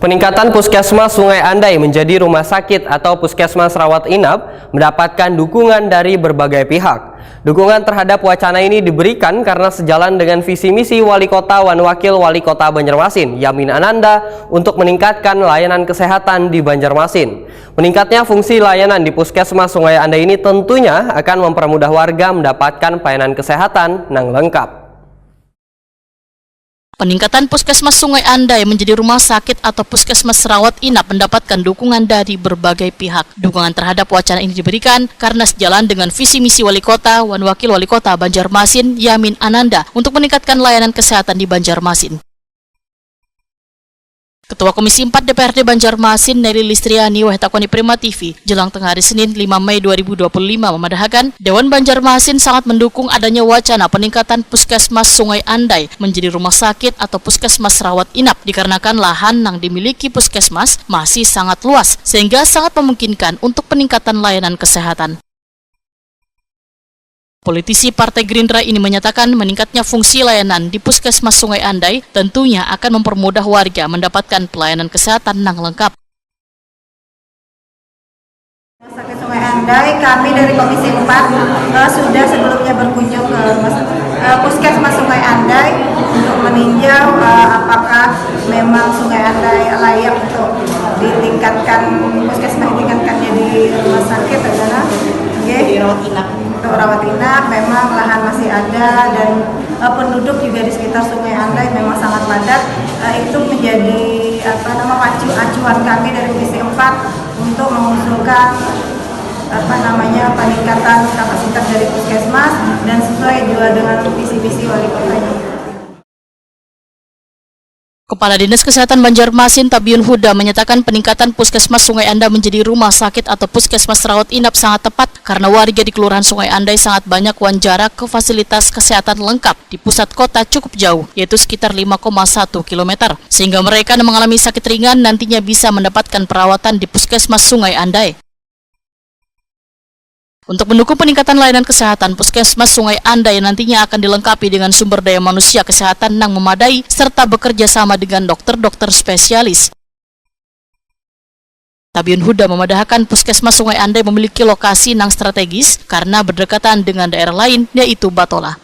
Peningkatan Puskesmas Sungai Andai menjadi rumah sakit atau puskesmas rawat inap mendapatkan dukungan dari berbagai pihak. Dukungan terhadap wacana ini diberikan karena sejalan dengan visi misi Wali Kota dan Wakil Wali Kota Banjarmasin, Yamin Ananda, untuk meningkatkan layanan kesehatan di Banjarmasin. Meningkatnya fungsi layanan di Puskesmas Sungai Andai ini tentunya akan mempermudah warga mendapatkan pelayanan kesehatan yang lengkap. Peningkatan Puskesmas Sungai Andai menjadi rumah sakit atau puskesmas rawat inap mendapatkan dukungan dari berbagai pihak. Dukungan terhadap wacana ini diberikan karena sejalan dengan visi misi Wali Kota dan Wakil Wali Kota Banjarmasin, Yamin Ananda, untuk meningkatkan layanan kesehatan di Banjarmasin. Ketua Komisi 4 DPRD Banjarmasin, Nelly Listriani, Wahtakoni Prima TV, jelang tengah hari Senin 5 Mei 2025 memadahakan Dewan Banjarmasin sangat mendukung adanya wacana peningkatan Puskesmas Sungai Andai menjadi rumah sakit atau puskesmas rawat inap dikarenakan lahan yang dimiliki puskesmas masih sangat luas sehingga sangat memungkinkan untuk peningkatan layanan kesehatan. Politisi Partai Gerindra ini menyatakan meningkatnya fungsi layanan di Puskesmas Sungai Andai tentunya akan mempermudah warga mendapatkan pelayanan kesehatan yang lengkap. Rumah Sakit Sungai Andai, kami dari Komisi 4 sudah sebelumnya berkunjung ke Puskesmas Sungai Andai untuk meninjau apakah memang Sungai Andai layak untuk ditingkatkan, puskesmas ditingkatkan jadi rumah sakit adalah rawat inap. Untuk rawat inap memang lahan masih ada dan penduduk juga di sekitar Sungai Andai memang sangat padat. Itu menjadi acuan kami dari Komisi 4 untuk mengusulkan peningkatan kapasitas dari puskesmas dan sesuai juga dengan visi misi Wali Kotanya. Kepala Dinas Kesehatan Banjarmasin, Tabiun Huda, menyatakan peningkatan Puskesmas Sungai Andai menjadi rumah sakit atau puskesmas rawat inap sangat tepat karena warga di Kelurahan Sungai Andai sangat banyak jarak ke fasilitas kesehatan lengkap di pusat kota cukup jauh, yaitu sekitar 5,1 km, sehingga mereka yang mengalami sakit ringan nantinya bisa mendapatkan perawatan di Puskesmas Sungai Andai. Untuk mendukung peningkatan layanan kesehatan, Puskesmas Sungai Andai nantinya akan dilengkapi dengan sumber daya manusia kesehatan yang memadai serta bekerja sama dengan dokter-dokter spesialis. Tabiun Huda memadahakan Puskesmas Sungai Andai memiliki lokasi yang strategis karena berdekatan dengan daerah lain, yaitu Batola.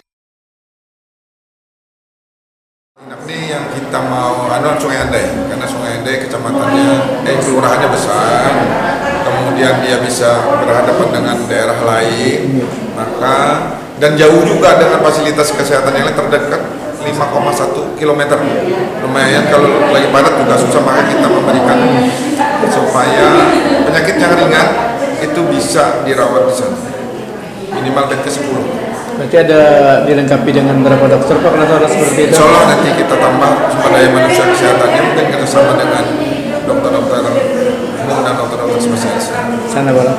Ini yang kita mau Sungai Andai, karena Sungai Andai kecamatannya, kelurahannya besar, kemudian dia bisa berhadapan dengan daerah lain, dan jauh juga dengan fasilitas kesehatan yang terdekat 5,1 km. Lumayan kalau lagi padat juga susah, maka kita memberikan supaya penyakit yang ringan itu bisa dirawat di sana. Minimal bed ke-10. Berarti ada dilengkapi dengan berapa dokter Pak kalau seperti itu? Insya Allah nanti kita tambah sumber daya manusia kesehatannya, mungkin kerjasama dengan dokter-dokter umum dan dokter-dokter spesialis. Sana boleh.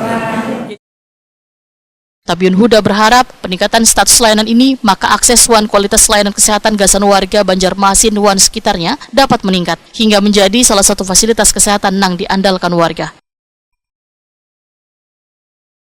Tabiun Huda berharap peningkatan status layanan ini maka akses wan kualitas layanan kesehatan gasan warga Banjarmasin wan sekitarnya dapat meningkat hingga menjadi salah satu fasilitas kesehatan yang diandalkan warga.